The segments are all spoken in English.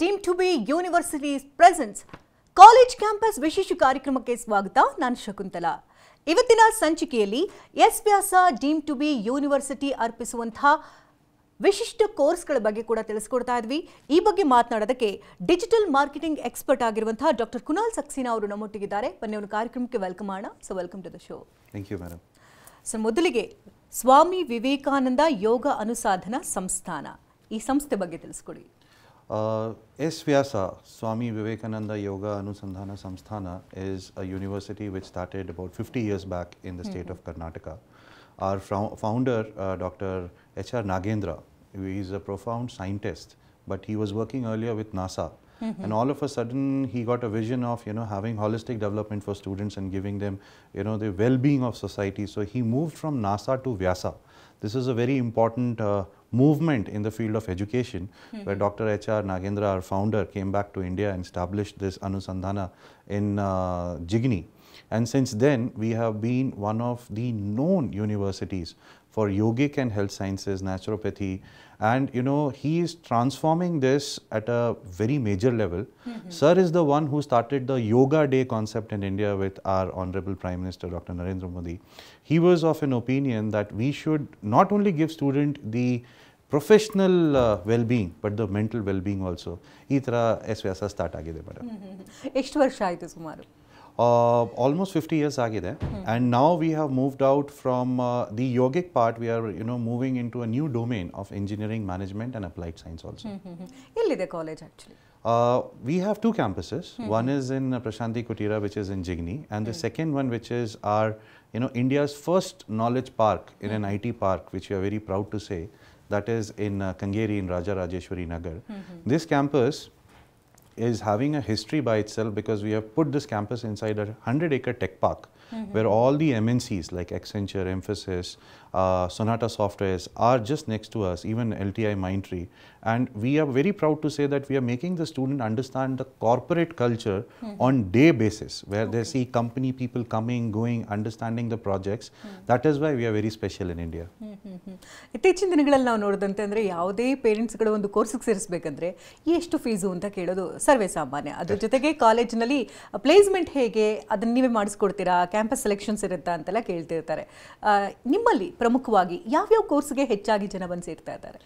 deemed to be university's presence. College campus ವಿಶೇಷ ಕಾರ್ಯಕ್ರಮಕ್ಕೆ ಸ್ವಾಗತ. ನಾನು ಶಕುಂತಲಾ. ಇವತ್ತಿನ ಸಂಚಿಕೆಯಲ್ಲಿ ಎಸ್-ವ್ಯಾಸ ಡೀಮ್ಡ್ ಟು ಬಿ ಯೂನಿವರ್ಸಿಟಿ ಅರ್ಪಿಸುವಂತಹ ವಿಶಿಷ್ಟ ಕೋರ್ಸ್ಗಳ ಬಗ್ಗೆ ಕೂಡ ತಿಳಿಸ್ಕೊಡ್ತಾ ಇದ್ವಿ. ಈ ಬಗ್ಗೆ ಮಾತನಾಡೋದಕ್ಕೆ ಡಿಜಿಟಲ್ ಮಾರ್ಕೆಟಿಂಗ್ ಎಕ್ಸ್ಪರ್ಟ್ ಆಗಿರುವಂತಹ ಡಾಕ್ಟರ್ ಕುನಾಲ್ ಸಕ್ಸೇನಾ ಅವರು ನಮ್ಮೊಟ್ಟಿಗಿದ್ದಾರೆ. ಬನ್ನಿ ಅವರ ಕಾರ್ಯಕ್ರಮಕ್ಕೆ ವೆಲ್ಕಮ್ ಮಾಡೋಣ. So welcome to the show. Thank you madam. So ಮೊದಲಿಗೆ ಸ್ವಾಮಿ ವಿವೇಕಾನಂದ ಯೋಗ ಅನುಸಾಧನಾ ಸಂಸ್ಥಾನ, ಈ ಸಂಸ್ಥೆ ಬಗ್ಗೆ ತಿಳಿಸ್ಕೊಡಿ. S-VYASA, Swami Vivekananda Yoga Anusandhana Samsthana, is a university which started about 50 years back in the state of Karnataka. Our founder, Dr. H.R. Nagendra, he is a profound scientist, but he was working earlier with NASA. And all of a sudden, he got a vision of, having holistic development for students and giving them, the well-being of society. So he moved from NASA to Vyasa. This is a very important movement in the field of education, where Dr. H.R. Nagendra, our founder, came back to India and established this Anusandhana in Jigni. And since then, we have been one of the known universities for yogic and health sciences, naturopathy, and he is transforming this at a very major level. Sir is the one who started the Yoga Day concept in India with our Honorable Prime Minister Dr. Narendra Modi. He was of an opinion that we should not only give student the professional well-being, but the mental well-being also. Ee tara S-VYASA start agide madam. ಎಷ್ಟು ವರ್ಷ ಆಯಿತು ಸುಮಾರು? Almost 50 years agide, and now we have moved out from the yogic part. We are moving into a new domain of engineering, management and applied science also. ಎಲ್ಲಿದೆ college actually? We have two campuses. One is in Prashanti Kutira, which is in Jigni, and the second one, which is our India's first knowledge park in an IT park, which we are very proud to say, that is in Kangeri in Rajarajeshwari nagar. This campus is having a history by itself, because we have put this campus inside a 100-acre tech park, where all the MNCs like Accenture, Emphasis, Sonata Softwares are just next to us, even LTI Mindtree. And we are very proud to say that we are making the student understand the corporate culture on day basis, where they see company people coming, going, understanding the projects. That is why we are very special in India. ಇತ್ತೀಚಿನ ದಿನಗಳಲ್ಲಿ ನಾವು ನೋಡಿದಂತೆ ಅಂದರೆ ಯಾವುದೇ ಪೇರೆಂಟ್ಸ್ಗಳು ಒಂದು ಕೋರ್ಸ್ಗೆ ಸೇರಿಸಬೇಕಂದ್ರೆ ಎಷ್ಟು fees ಅಂತ ಕೇಳೋದು ಸರ್ವೇ ಸಾಮಾನ್ಯ. ಅದ್ರ ಜೊತೆಗೆ ಕಾಲೇಜಿನಲ್ಲಿ ಪ್ಲೇಸ್ಮೆಂಟ್ ಹೇಗೆ, ಅದನ್ನು ನೀವೇ ಮಾಡಿಸ್ಕೊಡ್ತೀರಾ, ಕ್ಯಾಂಪಸ್ ಸೆಲೆಕ್ಷನ್ಸ್ ಇರುತ್ತಾ ಅಂತೆಲ್ಲ ಕೇಳ್ತಿರ್ತಾರೆ. ನಿಮ್ಮಲ್ಲಿ ಪ್ರಮುಖವಾಗಿ ಯಾವ್ಯಾವ ಕೋರ್ಸ್ಗೆ ಹೆಚ್ಚಾಗಿ ಜನ ಬಂದು ಸೇರ್ತಾ ಇದ್ದಾರೆ?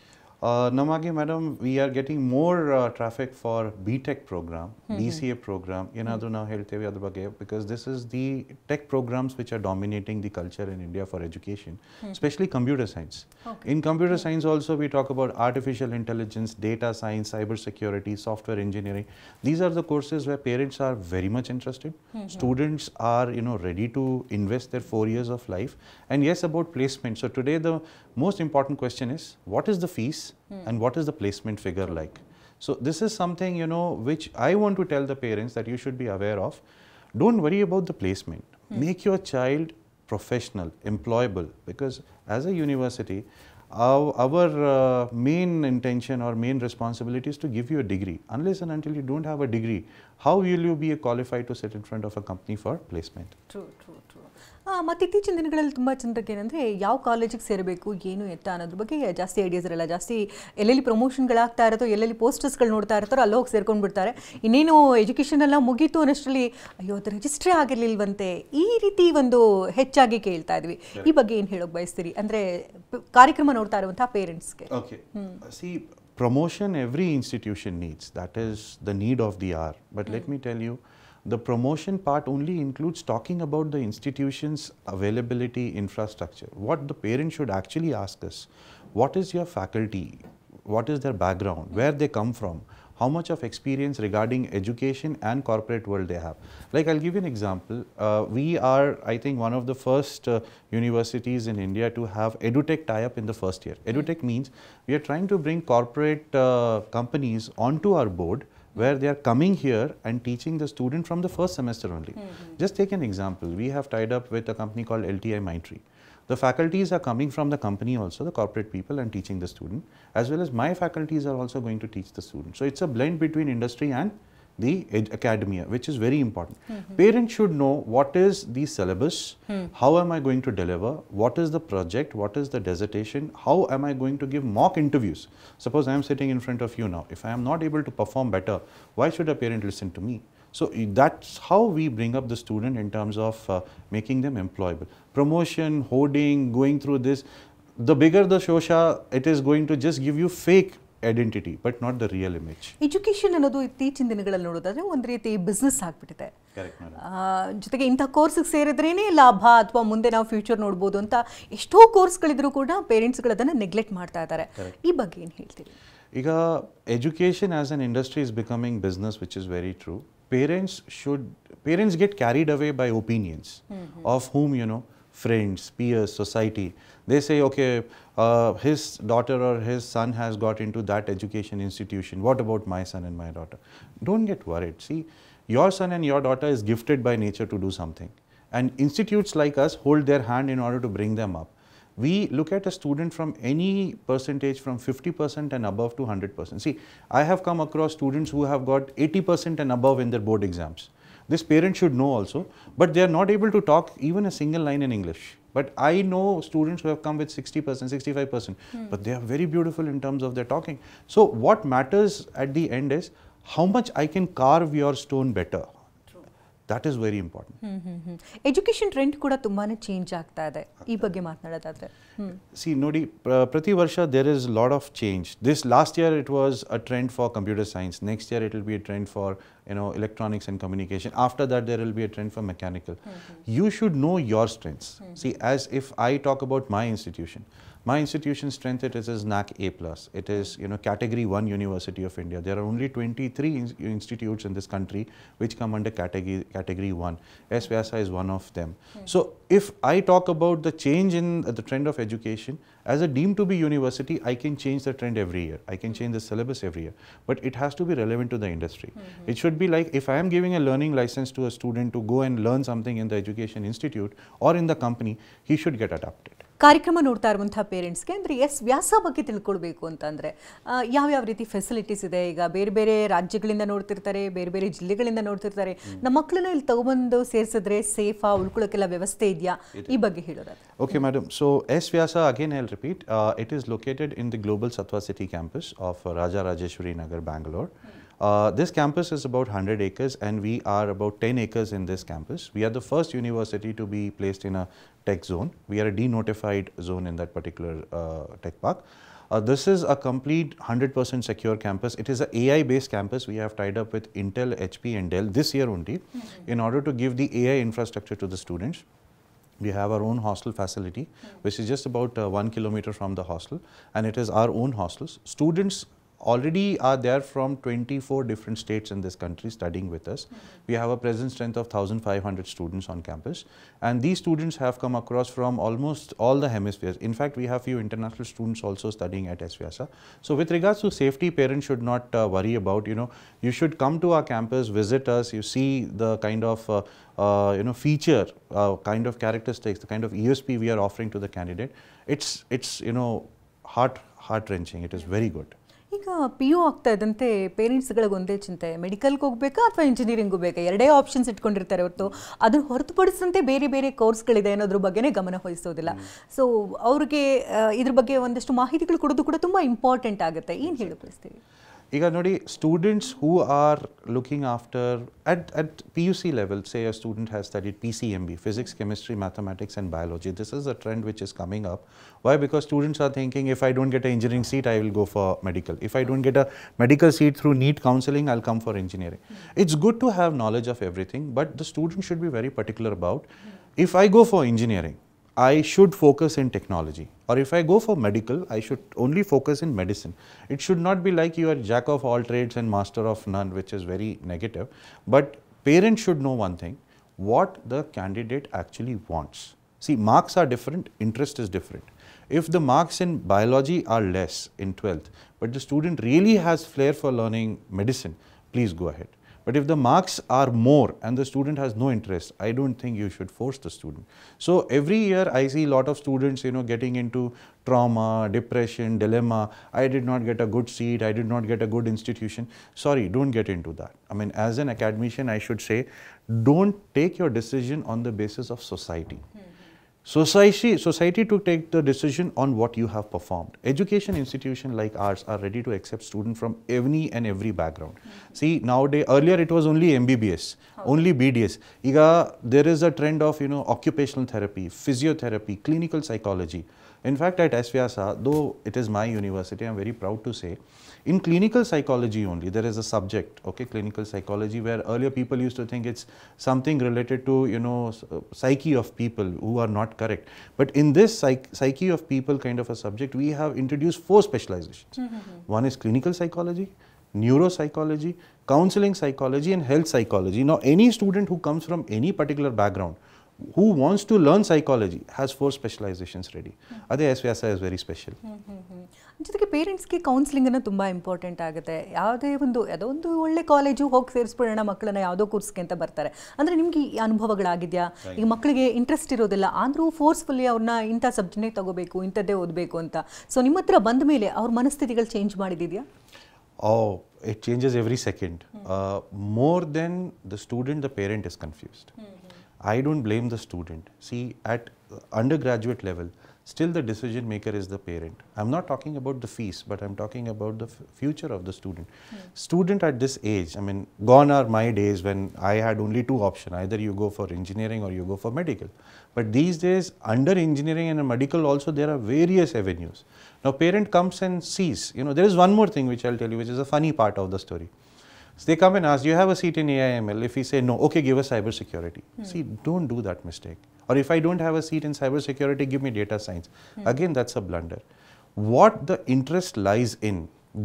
Namagi madam, we are getting more traffic for B.Tech program, BCA program, now helteve adra bagge, because this is the tech programs which are dominating the culture in India for education, especially computer science. In computer science also we talk about artificial intelligence, data science, cyber security, software engineering. These are the courses where parents are very much interested. Students are ready to invest their 4 years of life. And yes, about placement. So today the most important question is, what is the fees and what is the placement figure like? So this is something which I want to tell the parents that you should be aware of. Don't worry about the placement. Make your child professional, employable, because as a university, our main intention or main responsibility is to give you a degree. Unless and until you don't have a degree, how will you be qualified to sit in front of a company for placement? True. ಮತ್ತು ಇತ್ತೀಚಿನ ದಿನಗಳಲ್ಲಿ ತುಂಬ ಜನರಿಗೆ ಏನಂದರೆ ಯಾವ ಕಾಲೇಜಿಗೆ ಸೇರಬೇಕು, ಏನು ಎತ್ತ ಅನ್ನೋದ್ರ ಬಗ್ಗೆ ಜಾಸ್ತಿ ಐಡಿಯಾಸ್ ಇರಲ್ಲ. ಜಾಸ್ತಿ ಎಲ್ಲೆಲ್ಲಿ ಪ್ರಮೋಷನ್ಗಳಾಗ್ತಾ ಇರುತ್ತೋ, ಎಲ್ಲೆಲ್ಲಿ ಪೋಸ್ಟರ್ಸ್ಗಳು ನೋಡ್ತಾ ಇರ್ತಾರೋ ಅಲ್ಲಿ ಹೋಗಿ ಸೇರ್ಕೊಂಡು ಬಿಡ್ತಾರೆ. ಇನ್ನೇನು ಎಜುಕೇಷನ್ ಎಲ್ಲ ಮುಗೀತು ಅನ್ನೋಷ್ಟರಲ್ಲಿ ಅಯ್ಯೋ ಅದು ರಿಜಿಸ್ಟ್ರೇ ಆಗಿರಲಿಲ್ವಂತೆ, ಈ ರೀತಿ ಒಂದು ಹೆಚ್ಚಾಗಿ ಕೇಳ್ತಾ ಇದ್ವಿ. ಈ ಬಗ್ಗೆ ಏನು ಹೇಳೋಕೆ ಬಯಸ್ತೀರಿ, ಅಂದರೆ ಕಾರ್ಯಕ್ರಮ ನೋಡ್ತಾ ಇರುವಂಥ ಪೇರೆಂಟ್ಸ್ಗೆ? Okay, see, promotion every institution needs. That is the need of the hour. But let me tell you, the promotion part only includes talking about the institution's availability, infrastructure. What the parent should actually ask us, what is your faculty, what is their background, where they come from, how much of experience regarding education and corporate world they have. Like, I'll give you an example. We are, I think, one of the first universities in India to have EduTech tie-up in the first year. EduTech means we are trying to bring corporate companies onto our board, where they are coming here and teaching the student from the first semester only. Just take an example. We have tied up with a company called LTI Mindtree. The faculties are coming from the company also, the corporate people, and teaching the student, as well as my faculties are also going to teach the student. So it's a blend between industry and the academia, which is very important. Parents should know what is the syllabus, how am I going to deliver, what is the project, what is the dissertation, how am I going to give mock interviews. Suppose I am sitting in front of you now. If I am not able to perform better, why should a parent listen to me? So that's how we bring up the student in terms of making them employable. Promotion, hoarding, going through this, the bigger the shosha, it is going to just give you fake identity, but not the real image. Education ಅನ್ನೋದು ಇತ್ತೀಚಿನ ದಿನಗಳಲ್ಲಿ ನೋಡೋದಾದ್ರೆ ಒಂದು ರೀತಿ business ಆಗ್ಬಿಟ್ಟಿದೆ. Correct, madam. ಜೊತೆಗೆ ಇಂಥ ಕೋರ್ಸ್ಗೆ ಸೇರಿದ್ರೇನೆ ಲಾಭ ಅಥವಾ ಮುಂದೆ ನಾವು ಫ್ಯೂಚರ್ ನೋಡ್ಬೋದು ಅಂತ ಎಷ್ಟೋ ಕೋರ್ಸ್ಗಳಿದ್ರು ಕೂಡ ಪೇರೆಂಟ್ಸ್ಗಳು ಅದನ್ನು ನೆಗ್ಲೆಕ್ಟ್ ಮಾಡ್ತಾ ಇದ್ದಾರೆ. ಈ ಬಗ್ಗೆ ಏನು ಹೇಳ್ತೀರಿ? ಈಗ education as an industry is becoming business, which is very true. Parents get carried away by opinions of whom, you know, friends, peers, society. They say, okay, his daughter or his son has got into that education institution. What about my son and my daughter? Don't get worried. See, your son and your daughter is gifted by nature to do something. And institutes like us hold their hand in order to bring them up. We look at a student from any percentage from 50% and above to 100%. See, I have come across students who have got 80% and above in their board exams. This parent should know also, but they are not able to talk even a single line in English. But I know students who have come with 60%, 65%, but they are very beautiful in terms of their talking. So what matters at the end is how much I can carve your stone better. That is very important. Education trend ಕೂಡ ತುಂಬಾನೇ change ಆಗ್ತಾ ಇದೆ. ಈ ಬಗ್ಗೆ ಮಾತನಾಡೋದಾದ್ರೆ See, Nodi, Prati Varsha there is a lot of change. This last year it was a trend for computer science. Next year it will be a trend for, you know, electronics and communication. After that there will be a trend for mechanical. You should know your strengths. See, as if I talk about my institution's strength, it is NAAC A+. It is, you know, category 1 University of India. There are only 23 institutes in this country which come under category 1. S-VYASA is one of them. So if I talk about the change in the trend of education, as a deemed to be university, I can change the trend every year. I can change the syllabus every year. But it has to be relevant to the industry. It should be like if I am giving a learning license to a student to go and learn something in the education institute or in the company, he should get adapted. ಕಾರ್ಯಕ್ರಮ ನೋಡ್ತಾ ಇರುವಂತಹ ಪೇರೆಂಟ್ಸ್ಗೆ ಅಂದರೆ S-VYASA ಬಗ್ಗೆ ತಿಳ್ಕೊಳ್ಬೇಕು ಅಂತಂದರೆ ಯಾವ್ಯಾವ ರೀತಿ facilities ಇದೆ? ಈಗ ಬೇರೆ ಬೇರೆ ರಾಜ್ಯಗಳಿಂದ ನೋಡ್ತಿರ್ತಾರೆ, ಬೇರೆ ಬೇರೆ ಜಿಲ್ಲೆಗಳಿಂದ ನೋಡ್ತಿರ್ತಾರೆ. ನಮ್ಮ ಮಕ್ಕಳನ್ನ ಇಲ್ಲಿ ತಗೊಬಂದು ಸೇರಿಸಿದ್ರೆ ಸೇಫಾ, ಉಳ್ಕೊಳ್ಳೋಕ್ಕೆಲ್ಲ ವ್ಯವಸ್ಥೆ ಇದೆಯಾ? ಈ ಬಗ್ಗೆ ಹೇಳೋದಾದ್ರೆ. Okay, madam. So S-VYASA, again I'll repeat, it is located in the global Sattva city campus of Rajarajeshwari, Nagar, Bengaluru. This campus is about 100 acres and we are about 10 acres in this campus. We are the first university to be placed in a tech zone. We are a denotified zone in that particular tech park. This is a complete 100% secure campus. It is an AI based campus. We have tied up with Intel, HP and Dell this year only in order to give the AI infrastructure to the students. We have our own hostel facility which is just about 1 kilometer from the hostel, and it is our own hostels. Students already are there from 24 different states in this country studying with us. We have a present strength of 1,500 students on campus, and these students have come across from almost all the hemispheres. In fact, we have few international students also studying at S-VYASA. So with regards to safety, parents should not worry about, you know, you should come to our campus, visit us, you see the kind of you know, feature, kind of characteristics, the kind of USP we are offering to the candidate. It's you know, heart-wrenching. It is very good. ಈಗ PU ಆಗ್ತಾ ಇದ್ದಂತೆ ಪೇರೆಂಟ್ಸ್ಗಳಿಗೆ ಒಂದೇ ಚಿಂತೆ, ಮೆಡಿಕಲ್ಗೆ ಹೋಗಬೇಕಾ ಅಥವಾ engineering ಬೇಕಾ? ಎರಡೇ options ಇಟ್ಕೊಂಡಿರ್ತಾರೆ ಹೊರತು ಅದನ್ನು ಹೊರತುಪಡಿಸಂತೆ ಬೇರೆ ಬೇರೆ ಕೋರ್ಸ್ಗಳಿದೆ ಅನ್ನೋದ್ರ ಬಗ್ಗೆನೇ ಗಮನ ವಹಿಸೋದಿಲ್ಲ. ಸೊ ಅವ್ರಿಗೆ ಇದ್ರ ಬಗ್ಗೆ ಒಂದಷ್ಟು ಮಾಹಿತಿಗಳು ಕೊಡೋದು ಕೂಡ ತುಂಬ ಇಂಪಾರ್ಟೆಂಟ್ ಆಗುತ್ತೆ. ಏನು ಹೇಳಿ ಬಯಸ್ತೀವಿ? ಈಗ ನೋಡಿ, students who are looking after at PUC level, say a student has studied PCMB, physics, chemistry, mathematics and biology. This is a trend which is coming up. Why? Because students are thinking, if I don't get an engineering seat, I will go for medical. If I don't get a medical seat through NEET counseling, I'll come for engineering. It's good to have knowledge of everything, but the student should be very particular about, if I go for engineering, I should focus in technology, or if I go for medical, I should only focus in medicine. It should not be like you are jack of all trades and master of none, which is very negative. But parents should know one thing, what the candidate actually wants. See, marks are different, interest is different. If the marks in biology are less in 12th, but the student really has flair for learning medicine, please go ahead. But if the marks are more and the student has no interest, I don't think you should force the student. So every year I see a lot of students, getting into trauma, depression, dilemma. I did not get a good seat, I did not get a good institution. Sorry, don't get into that. I mean, as an academician, I should say, don't take your decision on the basis of society. Society to take the decision on what you have performed. Education institution like ours are ready to accept students from any and every background. See, nowadays, earlier it was only MBBS, only BDS. Iga, there is a trend of, occupational therapy, physiotherapy, clinical psychology. In fact, at S-VYASA, though it is my university, I am very proud to say, in clinical psychology only, there is a subject, okay, clinical psychology, where earlier people used to think it's something related to, psyche of people who are not correct. But in this psyche of people kind of a subject, we have introduced 4 specializations. One is clinical psychology, neuropsychology, counseling psychology, and health psychology. Now, any student who comes from any particular background, who wants to learn psychology, has 4 specializations ready. Ade S-VYASA is very special. ಜೊತೆಗೆ ಪೇರೆಂಟ್ಸ್ಗೆ counselling ಅನ್ನು ತುಂಬ important ಆಗುತ್ತೆ. ಯಾವುದೋ ಒಂದು ಒಳ್ಳೆ college ಹೋಗಿ ಸೇರಿಸ್ಬಿಡೋಣ ಮಕ್ಕಳನ್ನ ಯಾವುದೋ ಕೋರ್ಸ್ಗೆ ಅಂತ ಬರ್ತಾರೆ. ಅಂದರೆ ನಿಮ್ಗೆ ಈ ಅನುಭವಗಳಾಗಿದೆಯಾ? ಈಗ ಮಕ್ಕಳಿಗೆ ಇಂಟ್ರೆಸ್ಟ್ ಇರೋದಿಲ್ಲ ಆದರೂ ಫೋರ್ಸ್ಫುಲ್ಲಿ ಅವ್ರನ್ನ ಇಂಥ ಸಬ್ಜೆಕ್ಟ್ನೇ ತಗೋಬೇಕು, ಇಂಥದ್ದೇ ಓದಬೇಕು ಅಂತ. ಸೊ ನಿಮ್ಮ ಹತ್ರ ಬಂದ ಮೇಲೆ ಅವ್ರ ಮನಸ್ಥಿತಿಗಳು change ಮಾಡಿದೆಯಾ? Oh, it changes every second. More than the student, the parent is confused. I don't blame the student. See, at undergraduate level, still the decision maker is the parent. I'm not talking about the fees, but I'm talking about the future of the student. Student at this age, I mean, gone are my days when I had only 2 options. Either you go for engineering or you go for medical. But these days, under engineering and medical also, there are various avenues. Now, parent comes and sees. There is one more thing which I'll tell you, which is a funny part of the story. So they come and ask, do you have a seat in AIML? If we say no, okay, give us cyber security. See, don't do that mistake. Or if I don't have a seat in cyber security, give me data science. Again, that's a blunder. What the interest lies in,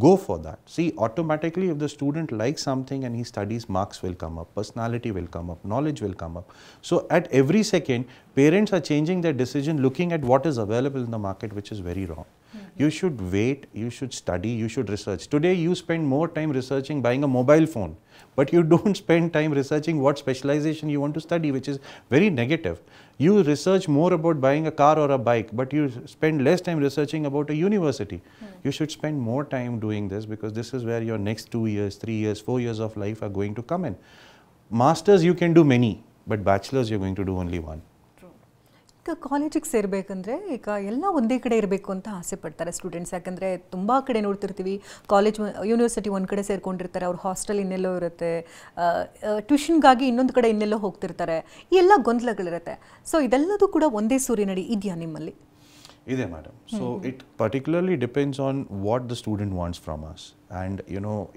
go for that. See, automatically if the student likes something and he studies, marks will come up, personality will come up, knowledge will come up. So at every second, parents are changing their decision looking at what is available in the market, which is very wrong. You should wait, you should study, you should research. Today you spend more time researching buying a mobile phone, but you don't spend time researching what specialization you want to study, which is very negative. You research more about buying a car or a bike, but you spend less time researching about a university. You should spend more time doing this, because this is where your next 2 years, 3 years, 4 years of life are going to come in. Masters you can do many, but bachelors you're going to do only one. ಈಗ ಕಾಲೇಜಿಗೆ ಸೇರಬೇಕಂದ್ರೆ ಈಗ ಎಲ್ಲ ಒಂದೇ ಕಡೆ ಇರಬೇಕು ಅಂತ ಆಸೆ ಪಡ್ತಾರೆ ಸ್ಟೂಡೆಂಟ್ಸ್. ಯಾಕಂದರೆ ತುಂಬ ಕಡೆ ನೋಡ್ತಿರ್ತೀವಿ, ಕಾಲೇಜ್ ಯೂನಿವರ್ಸಿಟಿ ಒಂದು ಕಡೆ ಸೇರ್ಕೊಂಡಿರ್ತಾರೆ, ಅವ್ರ ಹಾಸ್ಟೆಲ್ ಇನ್ನೆಲ್ಲೋ ಇರುತ್ತೆ, ಟ್ಯೂಷನ್ಗಾಗಿ ಇನ್ನೊಂದು ಕಡೆ ಇನ್ನೆಲ್ಲೋ ಹೋಗ್ತಿರ್ತಾರೆ, ಈ ಎಲ್ಲ ಗೊಂದಲಗಳಿರುತ್ತೆ. ಸೊ ಇದೆಲ್ಲದೂ ಕೂಡ ಒಂದೇ ಸೂರಿನಡಿ ಇದೆಯಾ ನಿಮ್ಮಲ್ಲಿ? Ide madam. So it particularly depends on what the student wants from us, and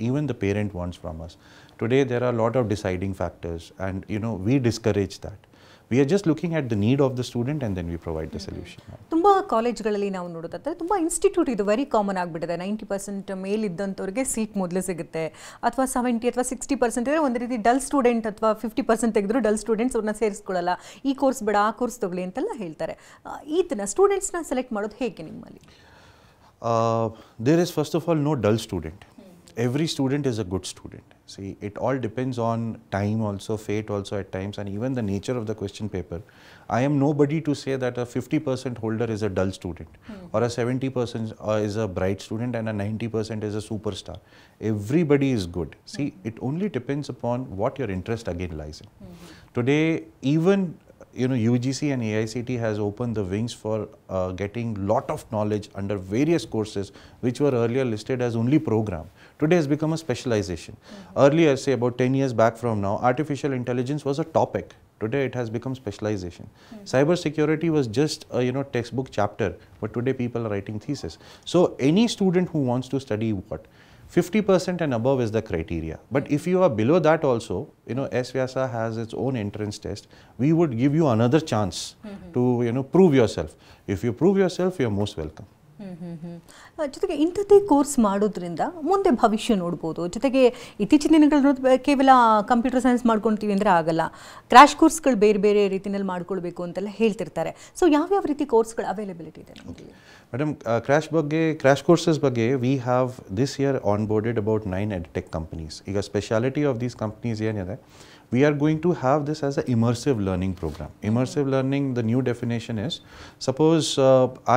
even the parent wants from us. Today there are a lot of deciding factors, and we discourage that. We are just looking at the need of the student and then we provide the solution. ತುಂಬ ಕಾಲೇಜ್ಗಳಲ್ಲಿ ನಾವು ನೋಡೋದಾದ್ರೆ ತುಂಬ institute ಇದು very common ಆಗಿಬಿಟ್ಟಿದೆ. 90% ಮೇಲಿದ್ದಂಥವ್ರಿಗೆ seat ಮೊದಲೇ ಸಿಗುತ್ತೆ, ಅಥವಾ 70 ಅಥವಾ 60% ಇದ್ದರೆ ಒಂದು ರೀತಿ ಡಲ್ ಸ್ಟೂಡೆಂಟ್, ಅಥವಾ 50% ತೆಗೆದ್ರು ಡಲ್ ಸ್ಟೂಡೆಂಟ್ಸ್ ಅವ್ರನ್ನ ಸೇರಿಸ್ಕೊಳ್ಳಲ್ಲ, ಈ ಕೋರ್ಸ್ ಬೇಡ ಆ ಕೋರ್ಸ್ ತಗೊಳ್ಳಿ ಅಂತೆಲ್ಲ ಹೇಳ್ತಾರೆ. ಇದನ್ನ ಸ್ಟೂಡೆಂಟ್ಸ್ನ ಸೆಲೆಕ್ಟ್ ಮಾಡೋದು ಹೇಗೆ ನಿಮ್ಮಲ್ಲಿ? There is first of all no dull student. Every student is a good student. See, it all depends on time also, fate also at times, and even the nature of the question paper. I am nobody to say that a 50% holder is a dull student, or a 70% is a bright student, and a 90% is a superstar. Everybody is good. See, it only depends upon what your interest again lies in. Today, even UGC and AICT has opened the wings for getting lot of knowledge under various courses which were earlier listed as only program. Today has become a specialization. Earlier, say about 10 years back from now, artificial intelligence was a topic. Today it has become specialization. Cyber security was just a textbook chapter, but today people are writing thesis. So any student who wants to study 50% and above is the criteria. But if you are below that also, S-VYASA has its own entrance test. We would give you another chance to prove yourself. If you prove yourself, you are most welcome. ಜೊತೆಗೆ ಇಂಥದ್ದೇ course ಮಾಡೋದ್ರಿಂದ ಮುಂದೆ ಭವಿಷ್ಯ ನೋಡ್ಬೋದು. ಜೊತೆಗೆ ಇತ್ತೀಚಿನ ದಿನಗಳು ಕೇವಲ ಕಂಪ್ಯೂಟರ್ ಸೈನ್ಸ್ ಮಾಡ್ಕೊಳ್ತೀವಿ ಅಂದರೆ ಆಗಲ್ಲ, ಕ್ರ್ಯಾಶ್ ಕೋರ್ಸ್ಗಳು ಬೇರೆ ಬೇರೆ ರೀತಿಯಲ್ಲಿ ಮಾಡ್ಕೊಳ್ಬೇಕು ಅಂತೆಲ್ಲ ಹೇಳ್ತಿರ್ತಾರೆ. ಸೊ ಯಾವ್ಯಾವ ರೀತಿ ಕೋರ್ಸ್ಗಳು ಅವೈಲಬಿಲಿಟಿ ಇದೆ ನಮಗೆ? ಮೇಡಮ್, ಕ್ರ್ಯಾಶ್ ಕೋರ್ಸಸ್ ಬಗ್ಗೆ we have this year onboarded about 9 edtech companies. ಈಗ ಸ್ಪೆಷಾಲಿಟಿ ಆಫ್ ದೀಸ್ ಕಂಪನೀಸ್ ಏನಿದೆ, we are going to have this as an immersive learning program. Immersive learning, the new definition is, suppose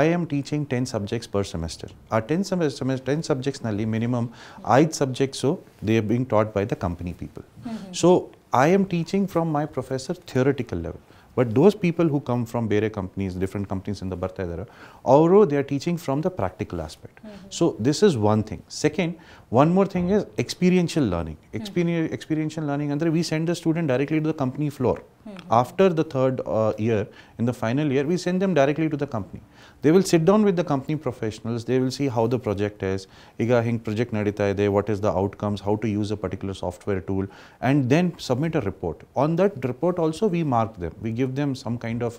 I am teaching 10 subjects per semester. Our 10 subjects nalli minimum 5 subjects, so they are being taught by the company people. So I am teaching from my professor theoretical level. But those people who come from ಬೇರೆ companies, different companies in the ಬರ್ತಾ ಇದ್ದಾರೆ, ಅವರು they are teaching from the practical aspect. So this is one thing. Second, one more thing is experiential learning. Experiential learning ಅಂದರೆ we send the student directly to the company floor. After the third year, in the final year, we send them directly to the company. They will sit down with the company professionals. They will see how the project is. ಈಗ ಹಿಂಗೆ project ನಡೀತಾ ಇದೆ, what is the outcomes, how to use a particular software tool, and then submit a report. On that report also we mark them. We give them some kind of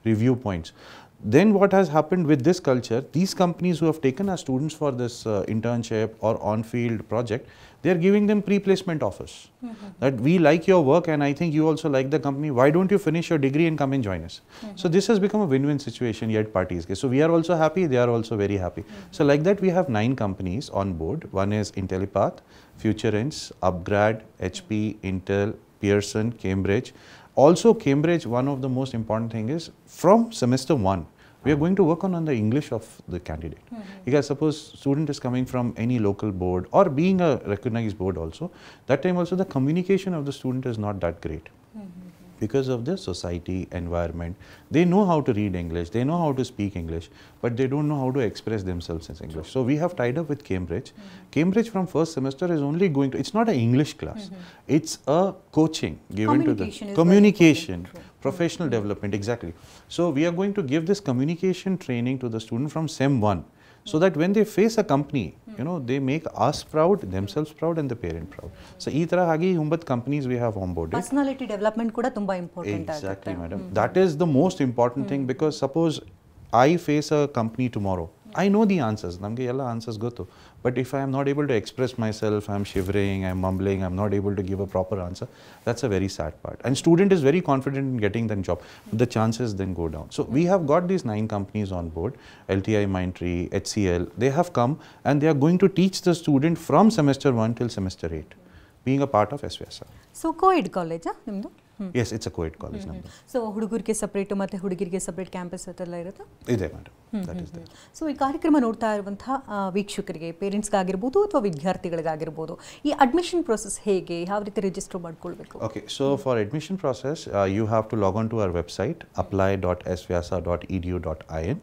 review points. Then what has happened with this culture, these companies who have taken our students for this internship or on-field project, they are giving them pre-placement offers. That we like your work and I think you also like the company, why don't you finish your degree and come and join us? So this has become a win-win situation yet parties. So we are also happy, they are also very happy. So like that we have 9 companies on board. One is Intellipath, FutureIns, Upgrade, HP, Intel, Pearson, Cambridge. Also Cambridge, one of the most important thing is from semester 1, we are going to work on the English of the candidate. Because suppose student is coming from any local board or being a recognized board also, that time also the communication of the student is not that great. Because of the society, environment, they know how to read English, they know how to speak English, but they don't know how to express themselves in English. So we have tied up with Cambridge. Cambridge from first semester is only going to, it's not an English class, it's a coaching given to the communication, professional development, exactly. So we are going to give this communication training to the student from Sem 1. So that when they face a company, they make us proud, themselves proud and the parent proud. So ee tara hagi 9 companies we have onboarded. Personality development kuda tumba important agutte. Exactly, madam. That is the most important thing, because suppose I face a company tomorrow, I know the answers, namge ella answers gotu, but if I am not able to express myself, I am shivering, I am mumbling, I am not able to give a proper answer, that's a very sad part. And student is very confident in getting that job, the chances then go down. So we have got these 9 companies on board, LTI Mindtree, HCL, they have come and they are going to teach the student from semester 1 till semester 8, being a part of S-VYASA. So co-ed college nimdu? Yes, it's a co-ed college number. So ಹುಡುಗರಿಗೆ separate ಮತ್ತೆ ಹುಡುಗಿರಿಗೆ separate campus ಅದೆಲ್ಲ ಇರುತ್ತಾ? ಇದೆ madam, that is there. So ಈ ಕಾರ್ಯಕ್ರಮ ನೋಡ್ತಾ ಇರುವಂತಹ ವೀಕ್ಷಕರಿಗೆ, ಪೇರೆಂಟ್ಸ್ಗಾಗಿರ್ಬೋದು ಅಥವಾ ವಿದ್ಯಾರ್ಥಿಗಳಿಗಾಗಿರ್ಬೋದು, ಈ ಅಡ್ಮಿಷನ್ ಪ್ರೊಸೆಸ್ ಹೇಗೆ, ಯಾವ ರೀತಿ ರಿಜಿಸ್ಟರ್ ಮಾಡ್ಕೊಳ್ಬೇಕು? Okay, so for admission process, you have to log on to our website, apply.svyasa.edu.in.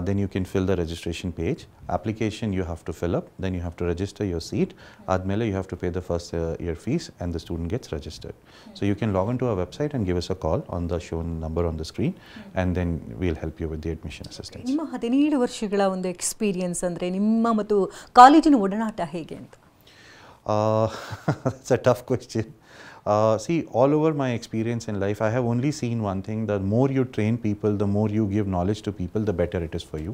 Then you can fill the registration page. Application you have to fill up, then you have to register your seat. Admele you have to pay the first year fees and the student gets registered. So you can log on to our website and give us a call on the shown number on the screen, and then we'll help you with the admission assistance. ನಿಮ್ಮ 17 ವರ್ಷಗಳ ಒಂದು experience ಅಂದರೆ ನಿಮ್ಮ ಮತ್ತು ಕಾಲೇಜಿನ ಒಡನಾಟ ಹೇಗೆ ಅಂತ? That's a tough question. See, all over my experience in life, I have only seen one thing: the more you train people, the more you give knowledge to people, the better it is for you.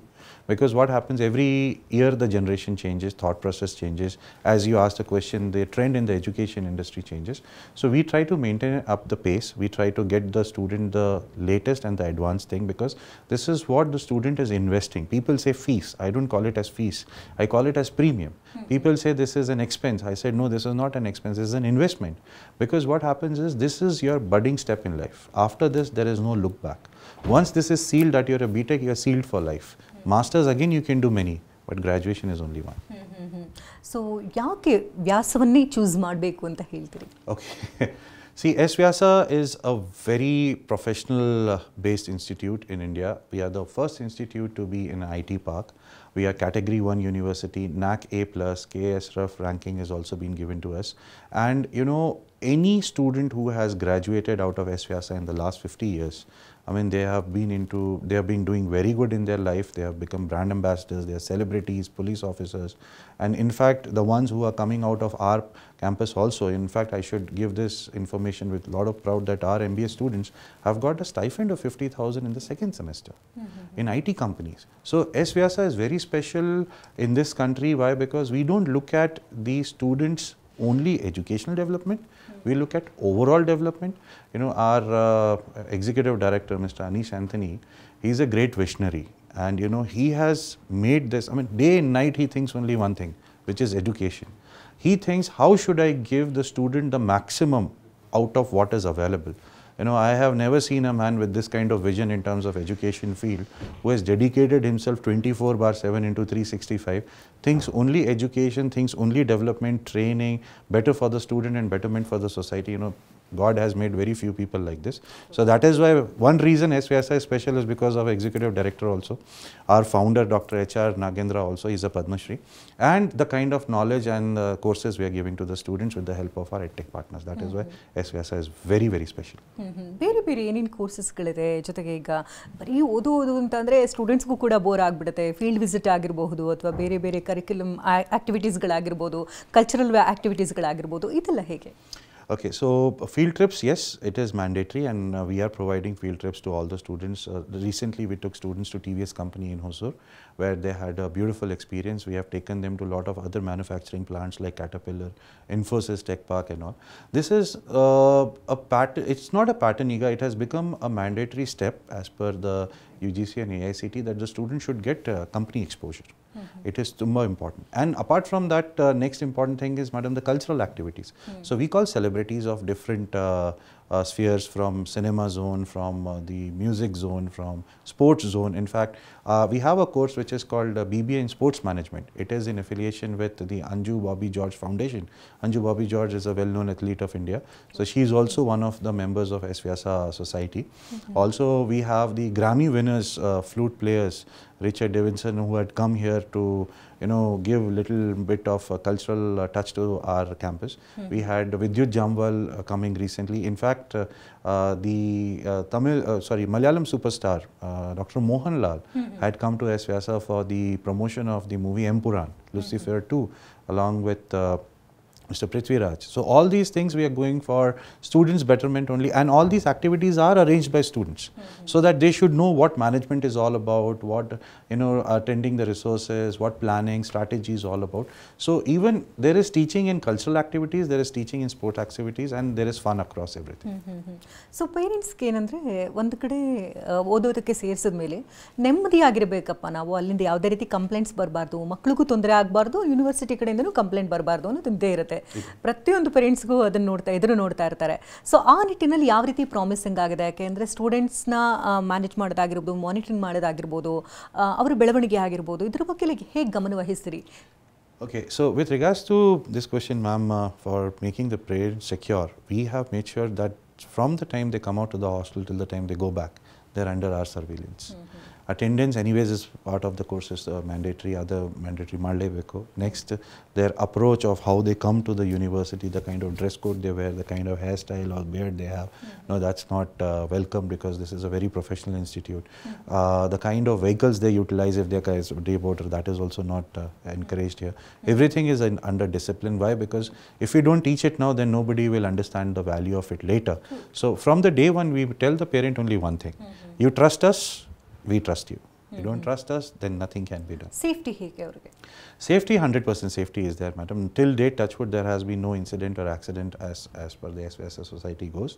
Because what happens, every year the generation changes, thought process changes. As you asked a question, the trend in the education industry changes. So we try to maintain up the pace. We try to get the student the latest and the advanced thing, because this is what the student is investing. People say fees. I don't call it as fees. I call it as premium. People say this is an expense. I said no, this is not an expense. This is an investment. Because what happens is, this is your budding step in life. After this, there is no look back. Once this is sealed that you're a B.Tech, you're sealed for life. Masters, again, you can do many, but graduation is only one. So ಯಾಕೆ ವ್ಯಾಸವನ್ನೇ choose ಮಾಡಬೇಕು ಅಂತ ಹೇಳ್ತೀರಿ? Okay. See, S-VYASA is a very professional based institute in India. We are the first institute to be in an IT park. We are category 1 university, NAAC A+, KSRF ranking has also been given to us. And any student who has graduated out of S-VYASA in the last 50 years, I mean, they have been doing very good in their life. They have become brand ambassadors, they are celebrities, police officers. And in fact, the ones who are coming out of our campus also, in fact, I should give this information with a lot of pride that our MBA students have got a stipend of 50,000 in the second semester in IT companies. So S-VYASA is very special in this country. Why? Because we don't look at the students' only educational development. We look at overall development. You know, our executive director, Mr. Anish Anthony, he's a great visionary. And, you know, he has made this, I mean, day and night he thinks only one thing, which is education. He thinks, how should I give the student the maximum out of what is available? You know, I have never seen a man with this kind of vision in terms of education field who has dedicated himself 24/7 into 365, thinks only education, thinks only development, training, better for the student and betterment for the society. You know, God has made very few people like this. So that is why one reason S-VYASA is special is because of executive director also. Our founder, Dr. H.R. Nagendra also is a Padma Shri. And the kind of knowledge and courses we are giving to the students with the help of our EdTech partners. That is why S-VYASA is very, very special. ಬೇರೆ ಬೇರೆ ಏನೇನು ಕೋರ್ಸಸ್ಗಳಿದೆ ಜೊತೆಗೆ ಈಗ ಬರೀ ಓದು ಅಂತಂದರೆ ಸ್ಟೂಡೆಂಟ್ಸ್ಗೂ ಕೂಡ bore ಆಗಿಬಿಡುತ್ತೆ. ಫೀಲ್ಡ್ ವಿಸಿಟ್ ಆಗಿರ್ಬೋದು ಅಥವಾ ಬೇರೆ ಬೇರೆ ಕರಿಕ್ಯುಲಮ್ ಆಕ್ಟಿವಿಟೀಸ್ಗಳಾಗಿರ್ಬೋದು, ಕಲ್ಚರಲ್ ಆಕ್ಟಿವಿಟೀಸ್ಗಳಾಗಿರ್ಬೋದು, ಇದೆಲ್ಲ ಹೇಗೆ? Okay, so field trips, yes, it is mandatory, and we are providing field trips to all the students. Recently, we took students to TVS company in Mysore, where they had a beautiful experience. We have taken them to a lot of other manufacturing plants like Caterpillar, Infosys Tech Park and all. This is a pattern, it's not a pattern, it has become a mandatory step as per the UGC and AICT that the student should get company exposure. It is more important. And apart from that, next important thing is, madam, the cultural activities. So we call celebrities of different spheres, from cinema zone, from the music zone, from sports zone. In fact, we have a course which is called BBA in Sports Management. It is in affiliation with the Anju Bobby George Foundation. Anju Bobby George is a well-known athlete of India. So she is also one of the members of S-VYASA society. Also, we have the Grammy winners, flute players, Richard Davidson, who had come here to, you know, give little bit of cultural touch to our campus. We had Vidyut Jamwal coming recently. In fact, the Malayalam superstar, Dr. Mohanlal, had come to S-VYASA for the promotion of the movie Empuran, Lucifer 2, along with Mr. Prithviraj. So all these things we are going for students' betterment only, and all these activities are arranged by students so that they should know what management is all about, what, you know, attending the resources, what planning, strategy is all about. So even there is teaching in cultural activities, there is teaching in sport activities, and there is fun across everything. So ಪೇರೆಂಟ್ಸ್ಗೆ ಏನಂದರೆ ಒಂದು ಕಡೆ ಓದೋದಕ್ಕೆ ಸೇರಿಸಿದ ಮೇಲೆ ನೆಮ್ಮದಿಯಾಗಿರಬೇಕಪ್ಪ, ನಾವು ಅಲ್ಲಿಂದ ಯಾವುದೇ ರೀತಿ ಕಂಪ್ಲೇಂಟ್ಸ್ ಬರಬಾರ್ದು, ಮಕ್ಕಳಿಗೂ ತೊಂದರೆ ಆಗಬಾರ್ದು, ಯೂನಿವರ್ಸಿಟಿ ಕಡೆಯಿಂದನೂ ಕಂಪ್ಲೇಂಟ್ ಬರಬಾರ್ದು ಅನ್ನೋದು ಇದ್ದೇ ಇರುತ್ತೆ. ಪ್ರತಿಯೊಂದು ಪೇರೆಂಟ್ಸ್ಗೂ ಅದನ್ನು ಎದುರು ನೋಡ್ತಾ ಇರ್ತಾರೆ. ಸೊ ಆ ನಿಟ್ಟಿನಲ್ಲಿ ಯಾವ ರೀತಿ ಪ್ರಾಮಿಸಿಂಗ್ ಆಗಿದೆ? ಯಾಕೆಂದರೆ ಸ್ಟೂಡೆಂಟ್ಸ್ನ ಮ್ಯಾನೇಜ್ ಮಾಡೋದಾಗಿರ್ಬೋದು, ಮಾನಿಟರಿಂಗ್ ಮಾಡೋದಾಗಿರ್ಬೋದು, ಅವರ ಬೆಳವಣಿಗೆ ಆಗಿರ್ಬೋದು, ಇದ್ರ ಬಗ್ಗೆ ಹೇಗೆ ಗಮನ ವಹಿಸ್ತೀರಿ? Okay, so with regards to this question, ma'am, for making the parents secure, we have made sure that from the time they come out to the hostel till the time they go back, they're under our surveillance. Attendance anyways is part of the courses, mandatory, other mandatory Maldeveko. Next, their approach of how they come to the university, the kind of dress code they wear, the kind of hairstyle or beard they have. No, that's not welcome, because this is a very professional institute. The kind of vehicles they utilize, if they're a day boater, that is also not encouraged here. Everything is under discipline. Why? Because if we don't teach it now, then nobody will understand the value of it later. So from the day one, we tell the parent only one thing. You trust us, we trust you. You don't trust us, then nothing can be done. Safety ಹೇಗೆ ಅವರಿಗೆ? Safety, 100% safety is there, madam. Till date, touchwood, there has been no incident or accident as per the S-VYASA society goes.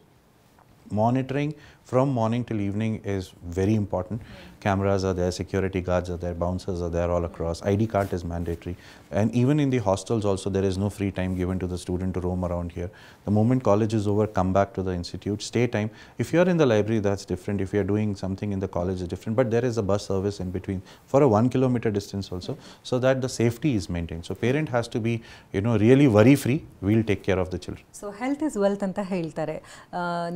Monitoring from morning till evening is very important. Cameras are there, security guards are there, bouncers are there all across. ID card is mandatory. And even in the hostels also, there is no free time given to the student to roam around here. The moment college is over, come back to the institute, stay time. If you are in the library, that's different. If you are doing something in the college, it's different. But there is a bus service in between for a 1 kilometer distance also, so that the safety is maintained. So parent has to be, really worry free. We'll take care of the children. So health is wealth ಅಂತ ಹೇಳ್ತಾರೆ.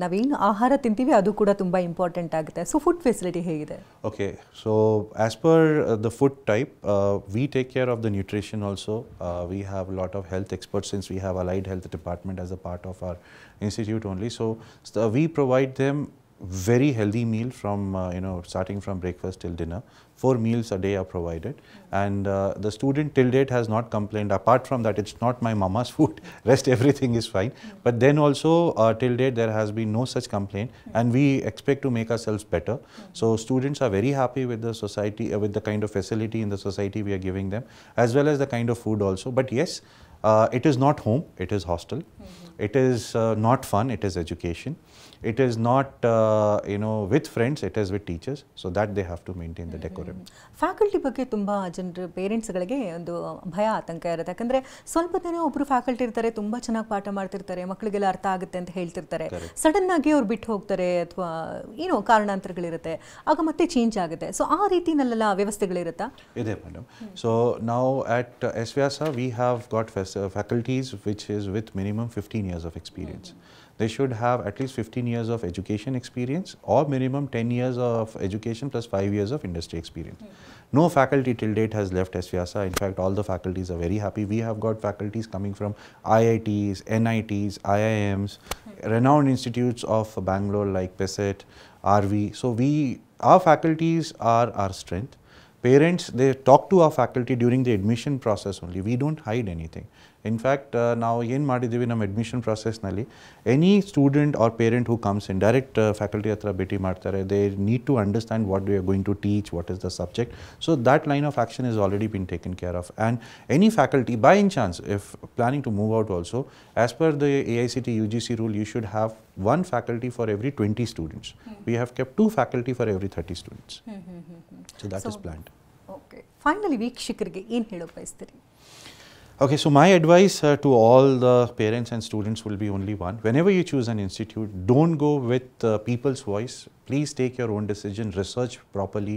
ನಾವೇನು ಆಹಾರ ತಿಂತೀವಿ ಅದು ಕೂಡ ತುಂಬ important ಆಗುತ್ತೆ. So food facility ಹೇಗಿದೆ? Okay, so as per the food type, we take care of the nutrition also. We have a lot of health experts since we have allied health department as a part of our institute only. So we provide them very healthy meal from starting from breakfast till dinner. 4 meals a day are provided, and the student till date has not complained. Apart from that, it's not my mama's food, rest everything is fine. But then also till date there has been no such complaint, and we expect to make ourselves better. So students are very happy with the society, with the kind of facility in the society we are giving them, as well as the kind of food also. But yes, it is not home, it is hostel. It is not fun, it is education. It is not with friends, it is with teachers. So that they have to maintain the decorum. Faculty ಬಗ್ಗೆ ತುಂಬ ಜನರು ಪೇರೆಂಟ್ಸ್ಗಳಿಗೆ ಒಂದು ಭಯ ಆತಂಕ ಇರುತ್ತೆ. ಯಾಕಂದರೆ ಸ್ವಲ್ಪ ದಿನ ಒಬ್ಬರು ಫ್ಯಾಕಲ್ಟಿ ಇರ್ತಾರೆ, ತುಂಬ ಚೆನ್ನಾಗಿ ಪಾಠ ಮಾಡ್ತಿರ್ತಾರೆ, ಮಕ್ಕಳಿಗೆಲ್ಲ ಅರ್ಥ ಆಗುತ್ತೆ ಅಂತ ಹೇಳ್ತಿರ್ತಾರೆ. ಸಡನ್ ಆಗಿ ಅವ್ರು ಬಿಟ್ಟು ಹೋಗ್ತಾರೆ ಅಥವಾ ಕಾರಣಾಂತರಗಳಿರುತ್ತೆ, ಆಗ ಮತ್ತೆ ಚೇಂಜ್ ಆಗುತ್ತೆ. ಸೊ ಆ ರೀತಿನಲ್ಲೆಲ್ಲ ವ್ಯವಸ್ಥೆಗಳಿರುತ್ತಾ? ಇದೆ ಮೇಡಮ್. ಸೊ ನಾವು at S-VYASA we have got faculties which is with minimum 15 years of experience. They should have at least 15 years of education experience or minimum 10 years of education plus 5 years of industry experience. No faculty till date has left S-VYASA. In fact, all the faculties are very happy. We have got faculties coming from IITs, NITs, IIMs, renowned institutes of Bangalore like BCA, RV. So our faculties are our strength. Parents, they talk to our faculty during the admission process only. We don't hide anything. In fact, now ಏನು ಮಾಡಿದ್ದೀವಿ ನಮ್ಮ admission processನಲ್ಲಿ, any student or parent who comes in, direct faculty ಹತ್ರ ಭೇಟಿ ಮಾಡ್ತಾರೆ. They need to understand what we are going to teach, what is the subject. So that line of action has already been taken care of. And any faculty, by any chance, if planning to move out also, as per the AICT UGC rule, you should have 1 faculty for every 20 students. We have kept 2 faculty for every 30 students. So that is planned. Okay. Finally, ವೀಕ್ಷಕರಿಗೆ ಏನು ಹೇಳೋಕೆ ಬಯಸ್ತೀರಿ? Okay, so my advice to all the parents and students will be only one. Whenever you choose an institute, don't go with people's voice. Please take your own decision, research properly,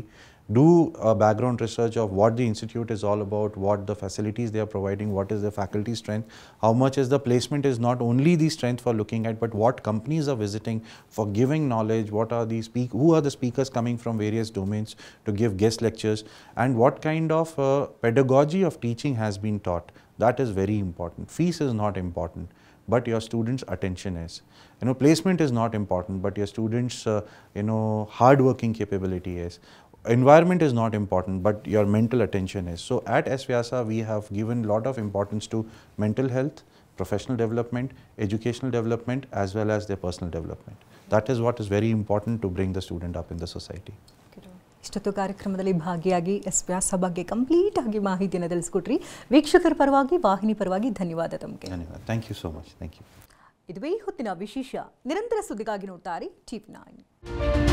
do a background research of what the institute is all about, what the facilities they are providing, what is the faculty strength, how much is the placement is not only the strength for looking at, but what companies are visiting for giving knowledge, what are the who are the speakers coming from various domains to give guest lectures, and what kind of pedagogy of teaching has been taught. That is very important. Fees is not important, but your students' attention is. Placement is not important, but your students' hard-working capability is. Environment is not important, but your mental attention is. So at S-VYASA, we have given a lot of importance to mental health, professional development, educational development, as well as their personal development. That is what is very important to bring the student up in the society. ಇಷ್ಟೊತ್ತು ಕಾರ್ಯಕ್ರಮದಲ್ಲಿ ಭಾಗಿಯಾಗಿ S-VYASA ಬಗ್ಗೆ complete ಆಗಿ ಮಾಹಿತಿಯನ್ನು ತಿಳಿಸ್ಕೊಟ್ರಿ. ವೀಕ್ಷಕರ ಪರವಾಗಿ, ವಾಹಿನಿ ಪರವಾಗಿ ಧನ್ಯವಾದ ತಮಗೆ. ಧನ್ಯವಾದ. Thank you so much. Thank you. ಇದುವೇ ಹೊತ್ತಿನ ವಿಶೇಷ. ನಿರಂತರ ಸುದ್ದಿಗಾಗಿ ನೋಡ್ತಾರೆ TV9.